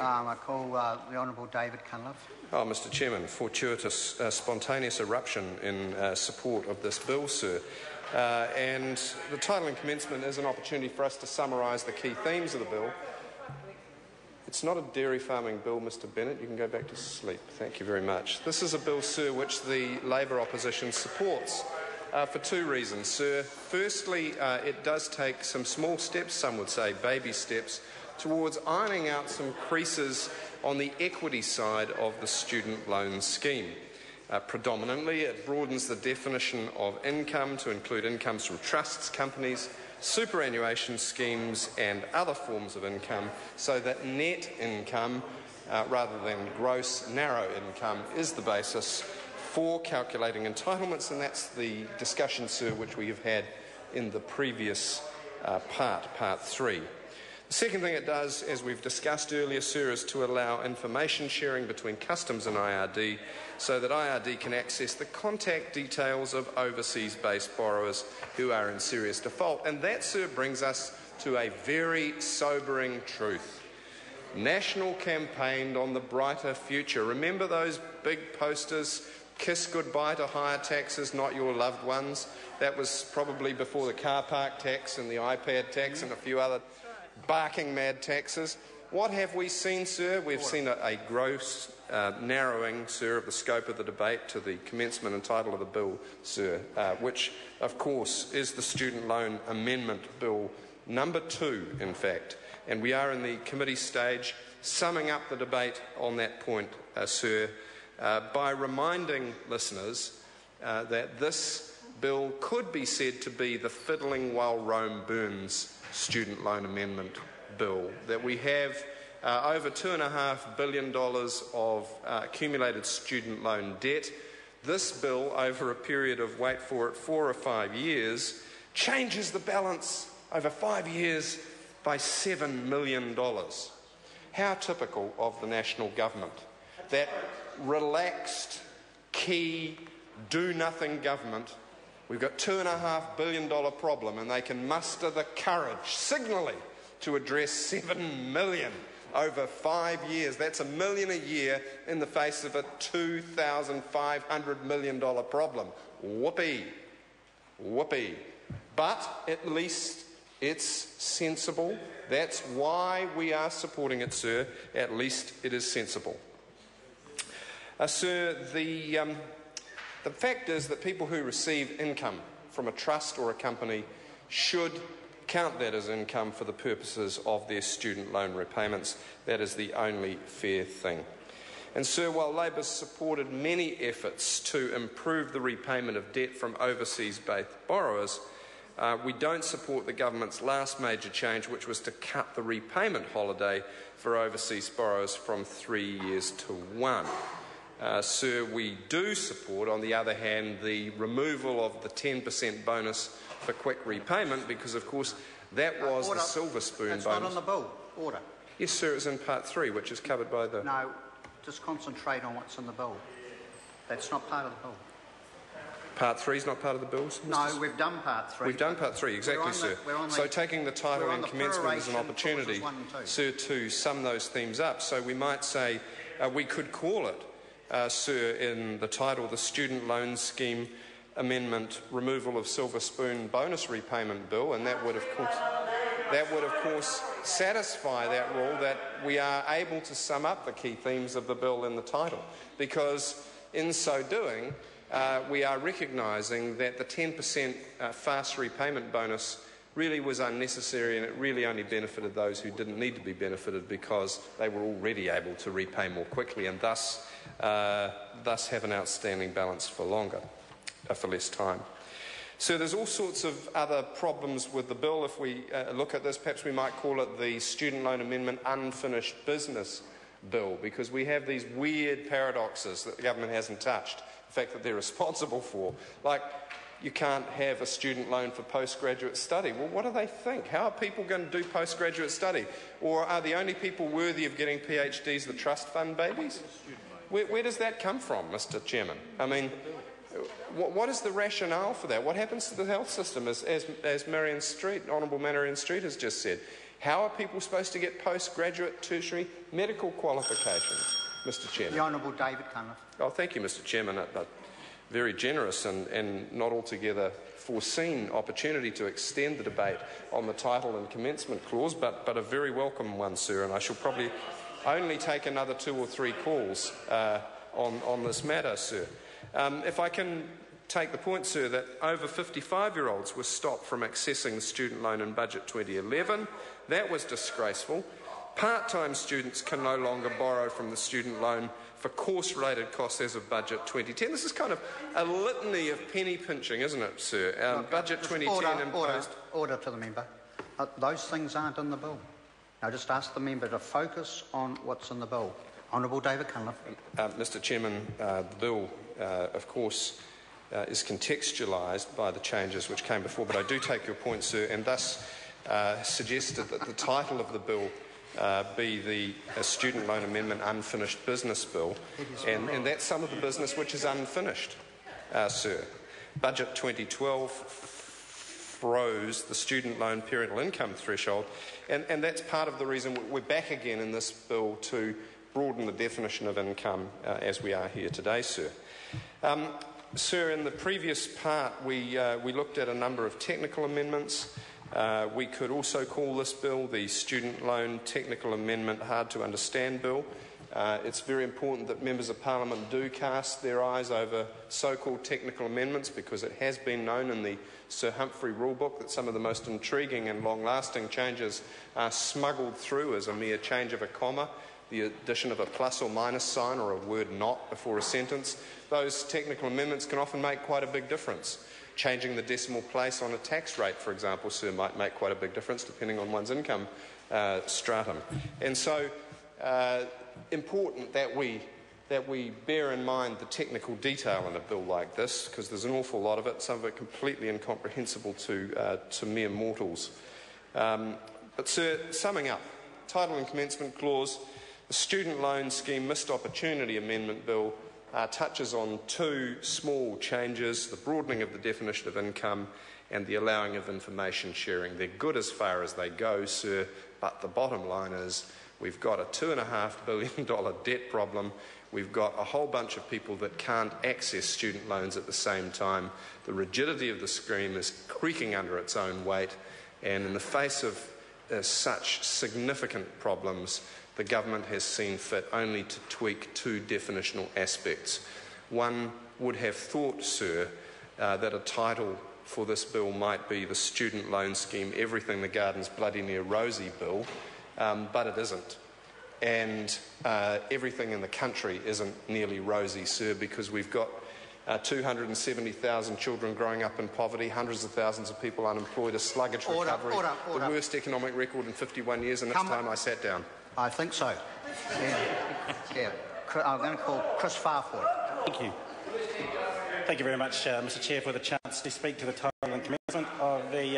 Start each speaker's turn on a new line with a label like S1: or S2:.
S1: I call the Honourable David Cunliffe.
S2: Oh, Mr Chairman, fortuitous, spontaneous eruption in support of this bill, sir. And the title and commencement is an opportunity for us to summarise the key themes of the bill. It's not a dairy farming bill, Mr Bennett. You can go back to sleep. Thank you very much. This is a bill, sir, which the Labour opposition supports for two reasons, sir. Firstly, it does take some small steps, some would say baby steps, towards ironing out some creases on the equity side of the student loan scheme. Predominantly, it broadens the definition of income to include incomes from trusts, companies, superannuation schemes and other forms of income, so that net income, rather than gross narrow income, is the basis for calculating entitlements, and that's the discussion, sir, which we have had in the previous part 3. The second thing it does, as we've discussed earlier, sir, is to allow information sharing between Customs and IRD so that IRD can access the contact details of overseas-based borrowers who are in serious default. And that, sir, brings us to a very sobering truth. National campaigned on the brighter future. Remember those big posters, "Kiss goodbye to higher taxes, not your loved ones"? That was probably before the car park tax and the iPad tax and a few other barking mad taxes. What have we seen, sir? We've seen a gross narrowing, sir, of the scope of the debate to the commencement and title of the bill, sir, which, of course, is the Student Loan Amendment Bill number 2, in fact. And we are in the committee stage, summing up the debate on that point, sir, by reminding listeners that this bill could be said to be the fiddling while Rome burns student loan amendment bill, that we have over $2.5 billion of accumulated student loan debt. This bill, over a period of, wait for it, 4 or 5 years, changes the balance over 5 years by $7 million. How typical of the national government. That relaxed, key, do-nothing government. We've got $2.5 billion problem, and they can muster the courage, signally, to address $7 million over 5 years. That's $1 million a year in the face of a $2,500 million problem. Whoopee. Whoopee. But at least it's sensible. That's why we are supporting it, sir. At least it is sensible. Sir, the fact is that people who receive income from a trust or a company should count that as income for the purposes of their student loan repayments. That is the only fair thing. And, sir, while Labour supported many efforts to improve the repayment of debt from overseas-based borrowers, we don't support the government's last major change, which was to cut the repayment holiday for overseas borrowers from 3 years to 1. Sir, we do support, on the other hand, the removal of the 10% bonus for quick repayment because, of course, that was the silver spoon bonus.
S1: That's not on the bill. Order.
S2: Yes, sir, it's in part 3, which is covered by the...
S1: No, just concentrate on what's in the bill. That's not part of the bill.
S2: Part 3 is not part of the bill?
S1: No, we've done part 3.
S2: We've done part 3, exactly, sir. So taking the title and commencement as an opportunity, sir, to sum those themes up. So we might say we could call it, sir, in the title, the Student Loan Scheme Amendment Removal of Silver Spoon Bonus Repayment Bill, and that would of course satisfy that rule that we are able to sum up the key themes of the bill in the title, because in so doing we are recognising that the 10% fast repayment bonus really was unnecessary, and it really only benefited those who didn't need to be benefited because they were already able to repay more quickly and thus have an outstanding balance for longer, for less time. So there's all sorts of other problems with the bill. If we look at this, perhaps we might call it the Student Loan Amendment Unfinished Business Bill, because we have these weird paradoxes that the government hasn't touched, the fact that they're responsible for. Like, you can't have a student loan for postgraduate study. Well, what do they think? How are people going to do postgraduate study? Or are the only people worthy of getting PhDs the trust fund babies? Where does that come from, Mr. Chairman? I mean, what is the rationale for that? What happens to the health system, as Marion Street, Honourable Marion Street has just said? How are people supposed to get postgraduate, tertiary medical qualifications, Mr Chairman?
S1: The Honourable David Cunliffe.
S2: Oh, thank you, Mr Chairman. A very generous and not altogether foreseen opportunity to extend the debate on the title and commencement clause, but a very welcome one, sir, and I shall probably only take another 2 or 3 calls on this matter, sir. If I can take the point, sir, that over 55-year-olds were stopped from accessing the student loan in Budget 2011. That was disgraceful. Part-time students can no longer borrow from the student loan for course-related costs as of Budget 2010. This is kind of a litany of penny pinching, isn't it, sir? Budget 2010 imposed...
S1: Order to the member. Those things aren't in the bill. Now just ask the member to focus on what's in the bill. Honourable David Cunliffe.
S2: Mr Chairman, the bill, of course, is contextualised by the changes which came before, but I do take your point, sir, and thus suggested that the title of the bill be the Student Loan Amendment Unfinished Business Bill, and that's some of the business which is unfinished, sir. Budget 2012 froze the student loan parental income threshold, and that's part of the reason we're back again in this bill to broaden the definition of income as we are here today, sir. Sir, in the previous part, we looked at a number of technical amendments. We could also call this bill the Student Loan Technical Amendment Hard to Understand Bill. It's very important that members of Parliament do cast their eyes over so-called technical amendments, because it has been known in the Sir Humphrey rulebook that some of the most intriguing and long-lasting changes are smuggled through as a mere change of a comma, the addition of a plus or minus sign or a word not before a sentence. Those technical amendments can often make quite a big difference. Changing the decimal place on a tax rate, for example, sir, might make quite a big difference depending on one's income stratum. And so, important that we bear in mind the technical detail in a bill like this, because there's an awful lot of it, some of it completely incomprehensible to mere mortals. But, sir, summing up, title and commencement clause, the Student Loan Scheme Missed Opportunity Amendment Bill touches on 2 small changes, the broadening of the definition of income and the allowing of information sharing. They're good as far as they go, sir, but the bottom line is we've got a $2.5 billion debt problem. We've got a whole bunch of people that can't access student loans at the same time. The rigidity of the scheme is creaking under its own weight, and in the face of such significant problems, the government has seen fit only to tweak 2 definitional aspects. One would have thought, sir, that a title for this bill might be the Student Loan Scheme Everything the Garden's Bloody Near Rosy Bill, but it isn't. And everything in the country isn't nearly rosy, sir, because we've got 270,000 children growing up in poverty, hundreds of thousands of people unemployed, a sluggish recovery, the worst economic record in 51 years, and it's time I sat down.
S1: I think so. Yeah. I'm going to call Chris Farfoy.
S3: Thank you. Thank you very much, Mr Chair, for the chance to speak to the title and commencement of the